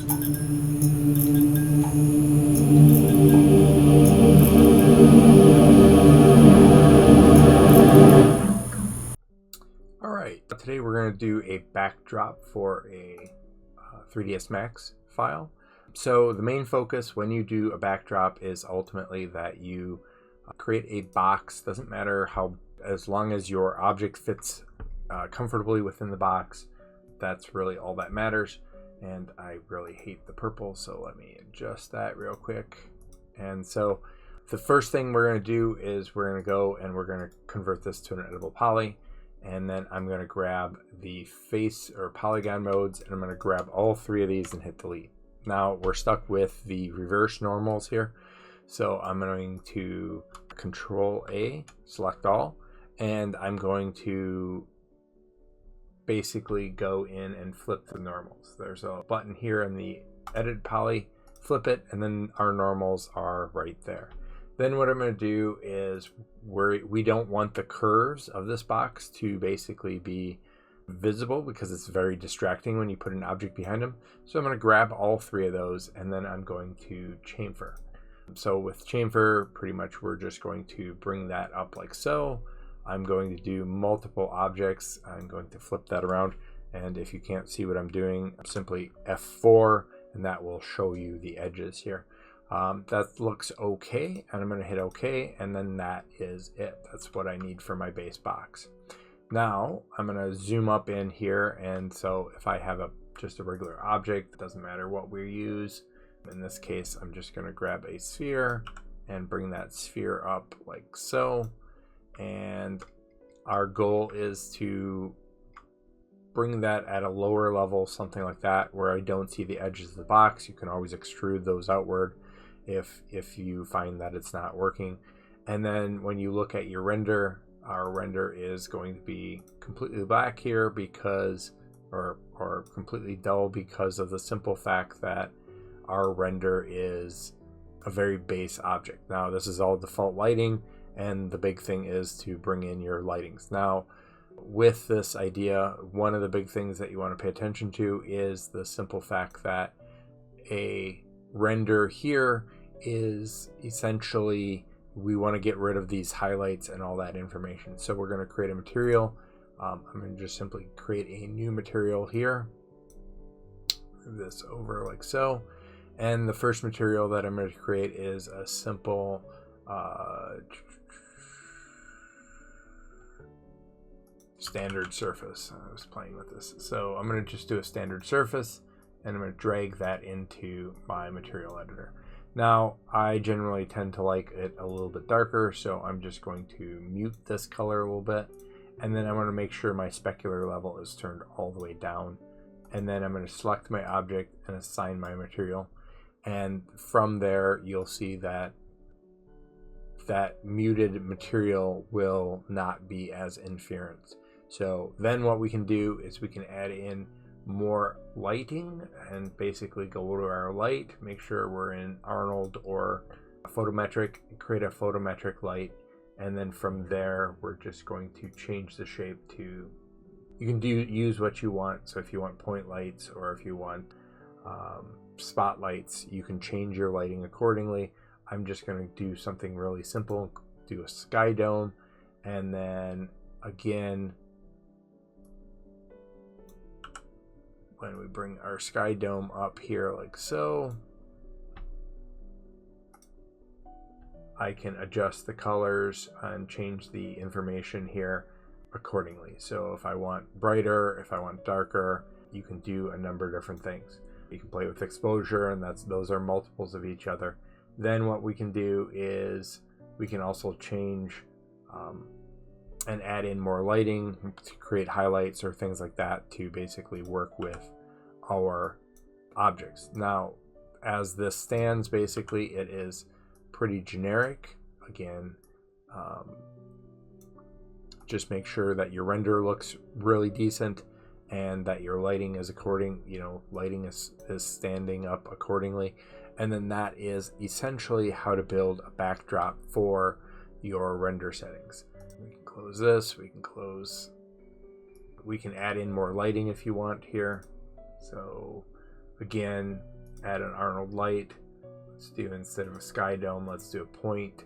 All right, today we're going to do a backdrop for a 3ds Max file. So the main focus when you do a backdrop is ultimately that you create a box. Doesn't matter how, as long as your object fits comfortably within the box, that's really all that matters. And I really hate the purple, so let me adjust that real quick. And so the first thing we're going to do is we're going to go and we're going to convert this to an editable poly. And then I'm going to grab the face or polygon modes, and I'm going to grab all 3 of these and hit delete. Now we're stuck with the reverse normals here. So I'm going to Control A, select all, and I'm going to basically go in and flip the normals. There's a button here in the edit poly, flip it, and then our normals are right there. Then what I'm going to do is we don't want the curves of this box to basically be visible because it's very distracting when you put an object behind them. So I'm going to grab all 3 of those, and then I'm going to chamfer. So with chamfer, pretty much we're just going to bring that up like so. I'm going to do multiple objects. I'm going to flip that around, and if you can't see what I'm doing, simply F4, and that will show you the edges here. That looks okay, and I'm going to hit OK, and then that is it. That's what I need for my base box. Now I'm going to zoom up in here, and so if I have just a regular object, it doesn't matter what we use. In this case, I'm just going to grab a sphere and bring that sphere up like so. And our goal is to bring that at a lower level, something like that, where I don't see the edges of the box. You can always extrude those outward if you find that it's not working. And then when you look at your render, our render is going to be completely black here because, or completely dull, because of the simple fact that our render is a very base object. Now this is all default lighting, and the big thing is to bring in your lightings. Now with this idea, one of the big things that you want to pay attention to is the simple fact that a render here is essentially, we want to get rid of these highlights and all that information. So we're going to create a material. I'm going to just simply create a new material here. Move this over like so. And the first material that I'm going to create is a simple standard surface. I was playing with this. So I'm going to just do a standard surface, and I'm going to drag that into my material editor. Now, I generally tend to like it a little bit darker, so I'm just going to mute this color a little bit, and then I'm going to make sure my specular level is turned all the way down, and then I'm going to select my object and assign my material, and from there you'll see that that muted material will not be as interference. So then what we can do is we can add in more lighting and basically go to our light, make sure we're in Arnold or photometric, create a photometric light, and then from there we're just going to change the shape to, you can use what you want. So if you want point lights or if you want spotlights, you can change your lighting accordingly. I'm just going to do something really simple, do a sky dome, and then again, when we bring our sky dome up here like so, I can adjust the colors and change the information here accordingly. So if I want brighter, if I want darker, you can do a number of different things. You can play with exposure, and those are multiples of each other. Then what we can do is we can also change and add in more lighting to create highlights or things like that to basically work with our objects. Now, as this stands, basically it is pretty generic. Again, just make sure that your render looks really decent and that your lighting is according, lighting is standing up accordingly. And then that is essentially how to build a backdrop for your render settings. We can close this, we can add in more lighting if you want here. So again, add an Arnold light. Let's do, instead of a sky dome, let's do a point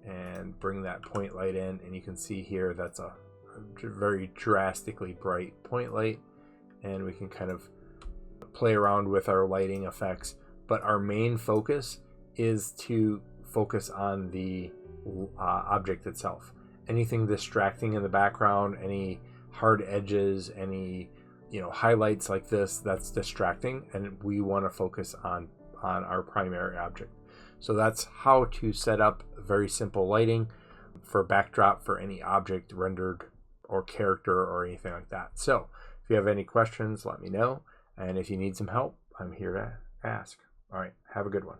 and bring that point light in. And you can see here that's a very drastically bright point light. And we can kind of play around with our lighting effects. But our main focus is to focus on the object itself. Anything distracting in the background, any hard edges, any highlights like this, that's distracting, and we want to focus on our primary object. So that's how to set up very simple lighting for backdrop for any object rendered or character or anything like that. So if you have any questions, let me know, and if you need some help, I'm here to ask. All right, have a good one.